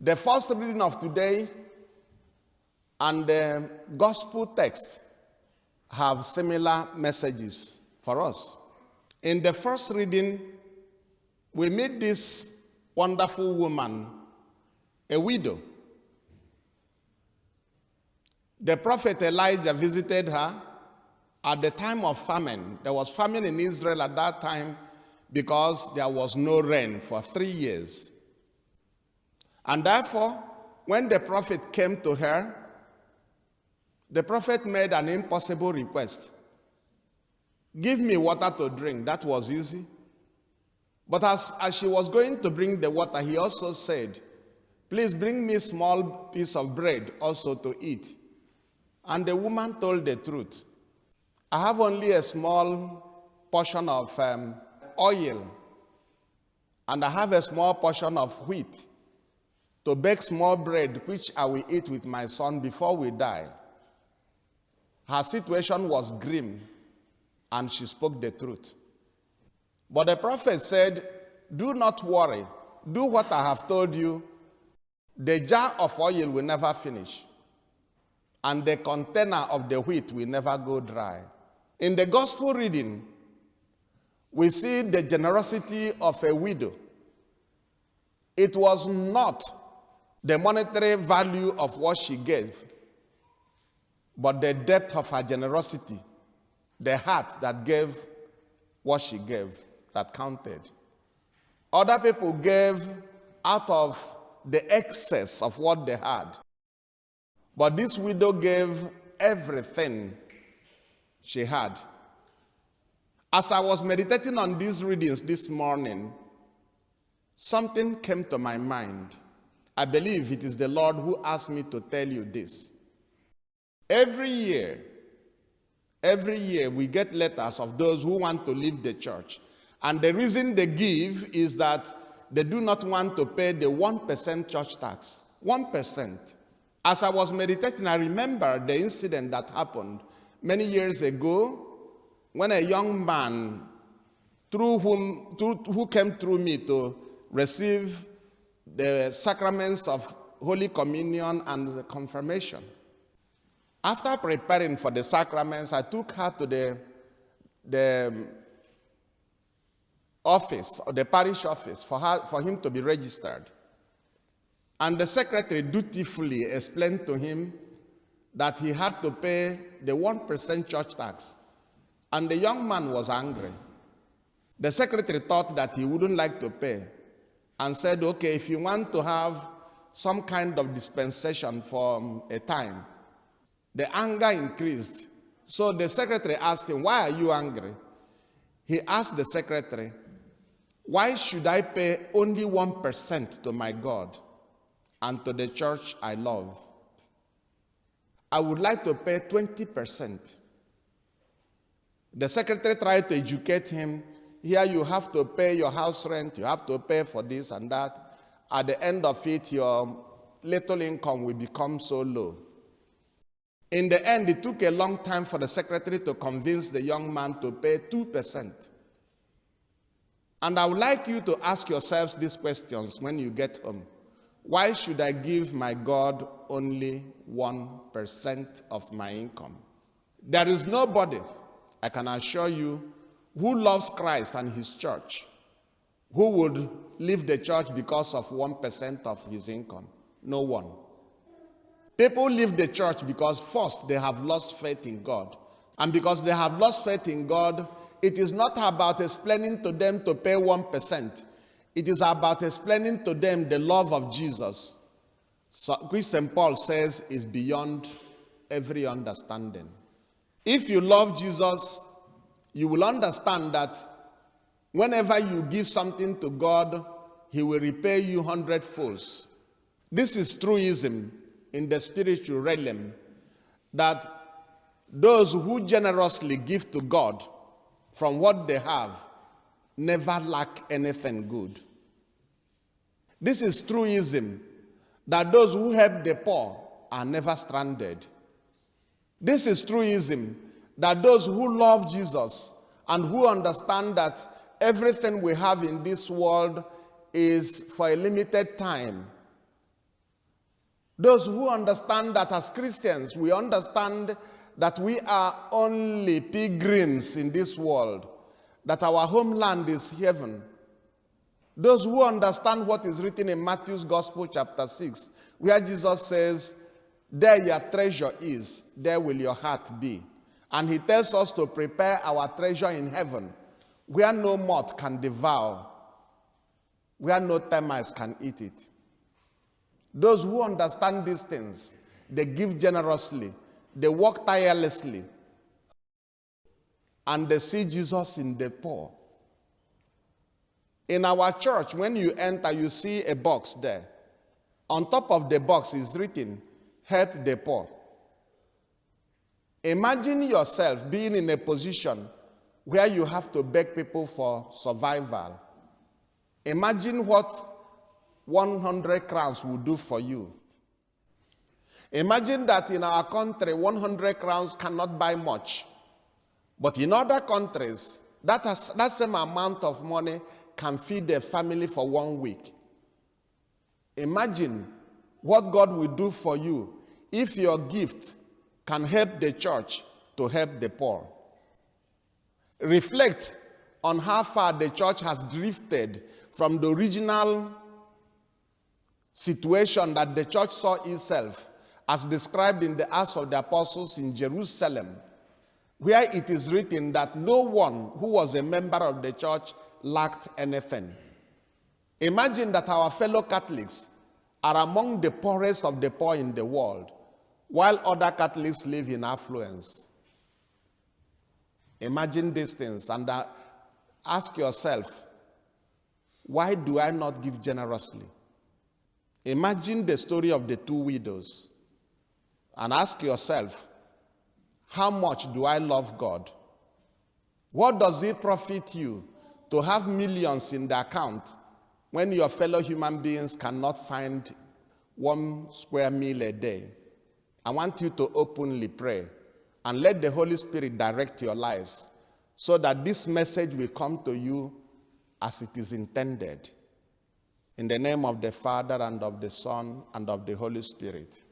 The first reading of today and the gospel text have similar messages for us. In the first reading, we meet this wonderful woman, a widow. The prophet Elijah visited her at the time of famine. There was famine in Israel at that time because there was no rain for 3 years. And therefore, when the prophet came to her, the prophet made an impossible request. Give me water to drink. That was easy. But as she was going to bring the water, he also said, please bring me a small piece of bread also to eat. And the woman told the truth. I have only a small portion of oil, and I have a small portion of wheat to bake small bread, which I will eat with my son before we die. Her situation was grim, and she spoke the truth. But the prophet said, do not worry. Do what I have told you. The jar of oil will never finish, and the container of the wheat will never go dry. In the gospel reading, we see the generosity of a widow. It was not the monetary value of what she gave, but the depth of her generosity, the heart that gave what she gave, that counted. Other people gave out of the excess of what they had, but this widow gave everything she had. As I was meditating on these readings this morning, something came to my mind. I believe it is the Lord who asked me to tell you this. Every year we get letters of those who want to leave the church. And the reason they give is that they do not want to pay the 1% church tax. 1%. As I was meditating, I remember the incident that happened many years ago when a young man who came through me to receive the sacraments of Holy Communion and the confirmation. After preparing for the sacraments, I took her to the office, or the parish office, for him to be registered. And the secretary dutifully explained to him that he had to pay the 1% church tax. And the young man was angry. The secretary thought that he wouldn't like to pay and said, okay, if you want to have some kind of dispensation for a time. The anger increased. So the secretary asked him, why are you angry? He asked the secretary, why should I pay only 1% to my God and to the church I love? I would like to pay 20%. The secretary tried to educate him. Here you have to pay your house rent, you have to pay for this and that. At the end of it, your little income will become so low. In the end, it took a long time for the secretary to convince the young man to pay 2%. And I would like you to ask yourselves these questions when you get home. Why should I give my God only 1% of my income? There is nobody, I can assure you, who loves Christ and his church, who would leave the church because of 1% of his income. No one. People leave the church because first they have lost faith in God. And because they have lost faith in God, it is not about explaining to them to pay 1%. It is about explaining to them the love of Jesus, which St. Paul says is beyond every understanding. If you love Jesus, you will understand that whenever you give something to God, he will repay you 100-folds. This is truism in the spiritual realm, that those who generously give to God from what they have never lack anything good. This is truism, that those who help the poor are never stranded. This is truism, that those who love Jesus and who understand that everything we have in this world is for a limited time Those who understand that as Christians, we understand that we are only pilgrims in this world, that our homeland is heaven. Those who understand what is written in Matthew's Gospel, chapter 6, where Jesus says, "There your treasure is, there will your heart be." And he tells us to prepare our treasure in heaven, where no moth can devour, where no termites can eat it. Those who understand these things, they give generously, they work tirelessly, and they see Jesus in the poor. In our church, when you enter, you see a box there. On top of the box is written, "Help the poor." Imagine yourself being in a position where you have to beg people for survival. Imagine what 100 crowns will do for you. Imagine that in our country, 100 crowns cannot buy much. But in other countries, that same amount of money can feed a family for 1 week. Imagine what God will do for you if your gift can help the church to help the poor. Reflect on how far the church has drifted from the original situation that the church saw itself as described in the Acts of the Apostles in Jerusalem, where it is written that no one who was a member of the church lacked anything. Imagine that our fellow Catholics are among the poorest of the poor in the world, while other Catholics live in affluence. Imagine these things and ask yourself, why do I not give generously? Imagine the story of the two widows and ask yourself, how much do I love God? What does it profit you to have millions in the account when your fellow human beings cannot find 1 square meal a day? I want you to openly pray and let the Holy Spirit direct your lives so that this message will come to you as it is intended. In the name of the Father, and of the Son, and of the Holy Spirit.